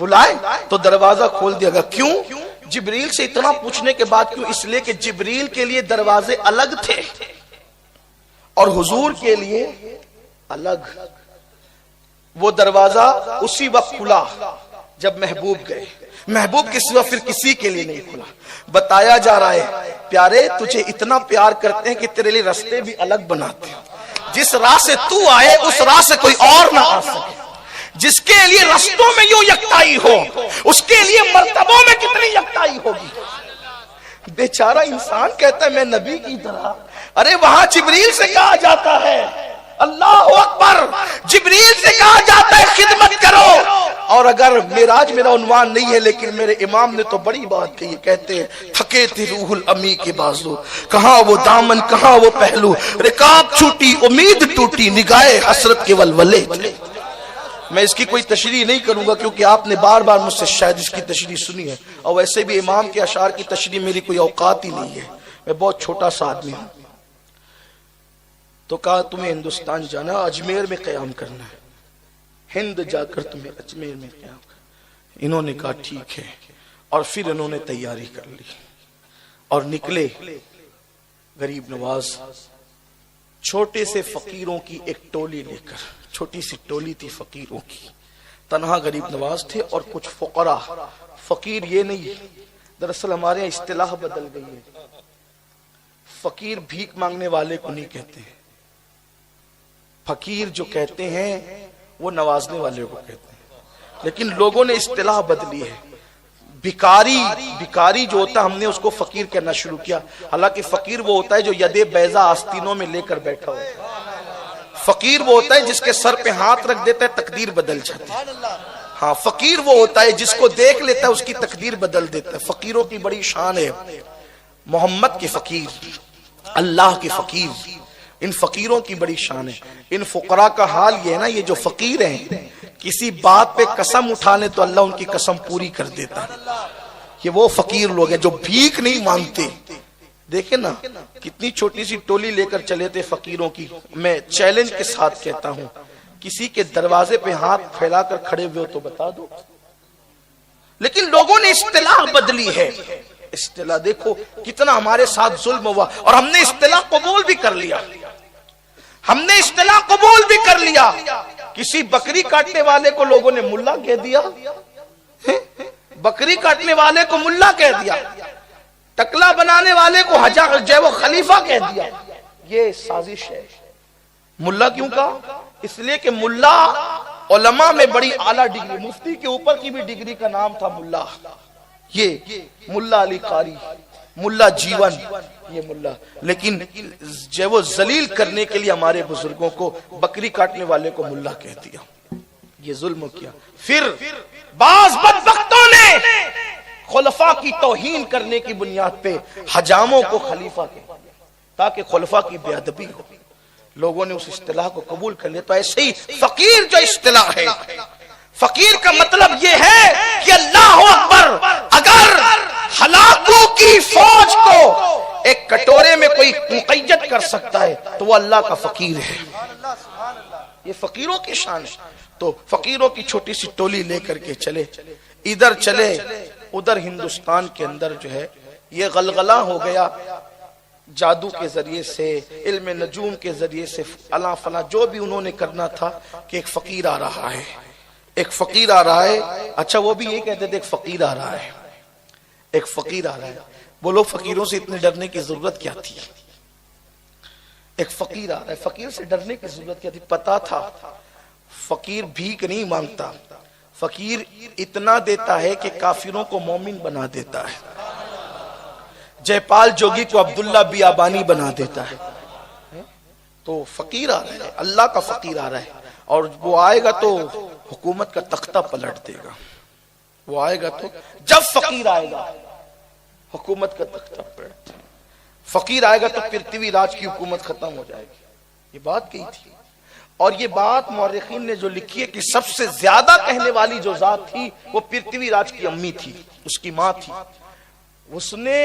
بلائے تو دروازہ کھول دیا گا. کیوں؟ جبریل سے اتنا پوچھنے کے بعد کیوں؟ اس لیے کہ جبریل کے لیے دروازے الگ تھے اور حضور کے لیے الگ. وہ دروازہ اسی وقت کھلا جب محبوب گئے. محبوب کے سوا پھر کسی کے لیے نہیں کھلا. بتایا جا رہا ہے پیارے تجھے اتنا پیار کرتے ہیں کہ تیرے لیے راستے بھی الگ بناتے ہیں. جس راہ سے تو آئے اس راہ سے کوئی اور نہ آ سکے. جس کے لیے رستوں میں یوں یکتائی ہو اس کے لیے مرتبوں میں کتنی یکتائی ہوگی. بیچارہ انسان کہتا ہے میں نبی کی طرح. ارے وہاں جبریل سے کہا جاتا ہے اللہ اکبر، جبریل سے کہا جاتا ہے خدمت کرو. اور اگر معراج میرا عنوان نہیں ہے لیکن میرے امام نے تو بڑی بات کہی. کہتے ہیں تھکے تھے روح الامی کے بازو، کہاں وہ دامن کہاں وہ پہلو، رکاب چھوٹی امید ٹوٹی نگاہ حسرت کے ولولے. میں اس کی کوئی تشریح نہیں کروں گا کیونکہ آپ نے بار بار مجھ سے شاید اس کی تشریح سنی ہے، اور ویسے بھی امام کے اشعار کی تشریح میری کوئی اوقات ہی نہیں ہے. میں بہت چھوٹا سا آدمی ہوں. تو کہا تمہیں ہندوستان جانا، اجمیر میں قیام کرنا ہے، ہند جا کر تمہیں اجمیر میں قیام کرنا. انہوں نے کہا ٹھیک ہے. اور پھر انہوں نے تیاری کر لی اور نکلے. غریب نواز چھوٹے سے فقیروں کی ایک ٹولی لے کر، چھوٹی سی ٹولی تھی فقیروں کی، تنہا غریب نواز تھے اور کچھ فقراء. فقیر یہ نہیں، دراصل ہمارے یہاں اصطلاح بدل گئی ہے. فقیر بھیک مانگنے والے کو نہیں کہتے ہیں. فقیر جو کہتے ہیں وہ نوازنے والے کو کہتے ہیں. لیکن لوگوں نے اصطلاح بدلی ہے. بھکاری جو ہوتا ہے ہم نے اس کو فقیر کہنا شروع کیا. حالانکہ فقیر وہ ہوتا ہے جو ید بیضا آستینوں میں لے کر بیٹھا ہوتا ہے. فقیر وہ ہوتا ہے جس کے سر پہ ہاتھ رکھ دیتا ہے تقدیر بدل جاتی ہے. ہاں فقیر وہ ہوتا ہے جس کو دیکھ لیتا ہے اس کی تقدیر بدل دیتا ہے. فقیروں کی بڑی شان ہے. محمد کے فقیر، اللہ کے فقیر، ان فقیروں کی بڑی شان ہے. ان فقراء کا حال یہ ہے نا، یہ جو فقیر ہیں کسی بات پہ قسم اٹھانے تو اللہ ان کی قسم پوری کر دیتا ہے. یہ وہ فقیر لوگ ہیں جو بھیک نہیں مانگتے. دیکھیں نا کتنی چھوٹی سی ٹولی لے کر چلے تھے فقیروں کی. میں چیلنج کے ساتھ کہتا ہوں کسی کے دروازے پہ ہاتھ پھیلا کر کھڑے ہوئے ہو تو بتا دو. لیکن لوگوں نے اصطلاح بدلی ہے. اصطلاح دیکھو کتنا ہمارے ساتھ ظلم ہوا اور ہم نے اصطلاح قبول بھی کر لیا. ہم نے اصطلاح قبول بھی کر لیا. کسی بکری کاٹنے والے کو لوگوں نے ملا کہہ دیا. بکری کاٹنے والے کو ملا کہہ دیا. ٹکلا بنانے والے کو جو وہ خلیفہ کہہ دیا. یہ سازش ہے. ملا کیوں کہا؟ اس لیے کہ ملا علماء میں بڑی اعلیٰ ڈگری، مفتی کے اوپر کی بھی ڈگری کا نام تھا ملا. یہ ملا علی قاری، ملا جیون، یہ ملا. لیکن جو وہ ذلیل کرنے کے لیے ہمارے بزرگوں کو بکری کاٹنے والے کو ملا کہہ دیا. یہ ظلم کیا. پھر بعض بدبختوں نے خلفاء کی توہین کرنے کی بنیاد پہ حجاموں کو خلیفہ کہا تاکہ خلفاء کی بے ادبی ہو. لوگوں نے اس اصطلاح کو قبول کر لیا. تو ایسے ہی فقیر جو اصطلاح ہے، فقیر کا مطلب یہ ہے کہ اللہ اکبر، اگر ہلاکوں کی فوج کو ایک کٹورے میں کوئی مقید کر سکتا ہے تو وہ اللہ کا فقیر ہے. یہ فقیروں کی شان ہے. تو فقیروں کی چھوٹی سی ٹولی لے کر کے چلے. ادھر چلے ادھر ہندوستان کے اندر جو ہے یہ غلغلہ ہو گیا جادو کے ذریعے سے، علم نجوم کے ذریعے سے، فلاں فلاں جو بھی انہوں نے کرنا تھا کہ ایک فقیر آ رہا ہے، ایک فقیر آ رہا ہے. اچھا وہ بھی یہ کہتے تھے ایک فقیر آ رہا ہے، ایک فقیر آ رہا ہے. وہ لوگ فقیروں سے اتنے ڈرنے کی ضرورت کیا تھی؟ ایک فقیر آ رہا ہے، فقیر سے ڈرنے کی ضرورت کیا تھی؟ پتا تھا فقیر بھیک نہیں مانگتا، فقیر اتنا دیتا ہے کہ کافروں کو مومن بنا دیتا ہے. جے پال جوگی کو عبداللہ بیابانی بنا دیتا ہے. تو فقیر آ رہا ہے، اللہ کا فقیر آ رہا ہے. اور وہ آئے گا تو حکومت کا تختہ پلٹ دے گا. وہ آئے گا تو جب فقیر آئے گا حکومت کا تختہ پلٹ دے گا. فقیر آئے گا تو پرتھوی راج کی حکومت ختم ہو جائے گی. یہ بات کہی تھی. اور یہ بات مورخین نے جو لکھی ہے کہ سب سے زیادہ کہنے والی جو ذات تھی وہ پرتھوی راج کی امی تھی، اس کی ماں تھی. اس نے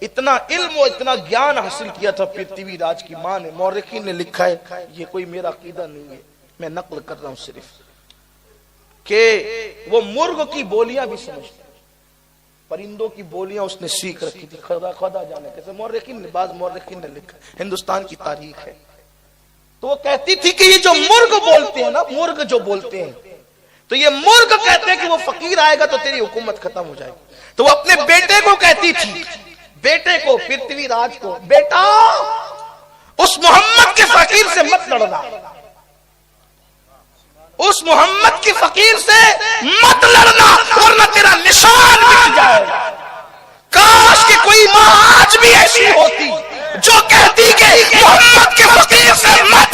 اتنا علم و اتنا گیان حاصل کیا تھا پرتھوی راج کی ماں نے. مورخین نے لکھا ہے، یہ کوئی میرا عقیدہ نہیں ہے، میں نقل کر رہا ہوں صرف. کہ وہ مرغ کی بولیاں بھی سمجھتے، پرندوں کی بولیاں اس نے سیکھ رکھی تھی، خدا جانے کیسے، بعض مورخین نے لکھا، ہندوستان کی تاریخ ہے۔ تو وہ کہتی تھی کہ یہ جو مرغ بولتے ہیں نا، مرغ جو بولتے ہیں، تو یہ مرغ کہتے ہیں کہ وہ فقیر آئے گا تو تیری حکومت ختم ہو جائے گی۔ تو وہ اپنے بیٹے کو کہتی تھی، بیٹے کو، پرتھوی راج کو، بیٹا اس محمد کے فقیر سے مت لڑنا، اس محمد کی فقیر سے مت لڑنا ورنہ تیرا نشان مٹ جائے گا۔ کاش کہ کوئی ماں آج بھی ایسی ہوتی جو کہتی کہ محمد کے فقیر سے مت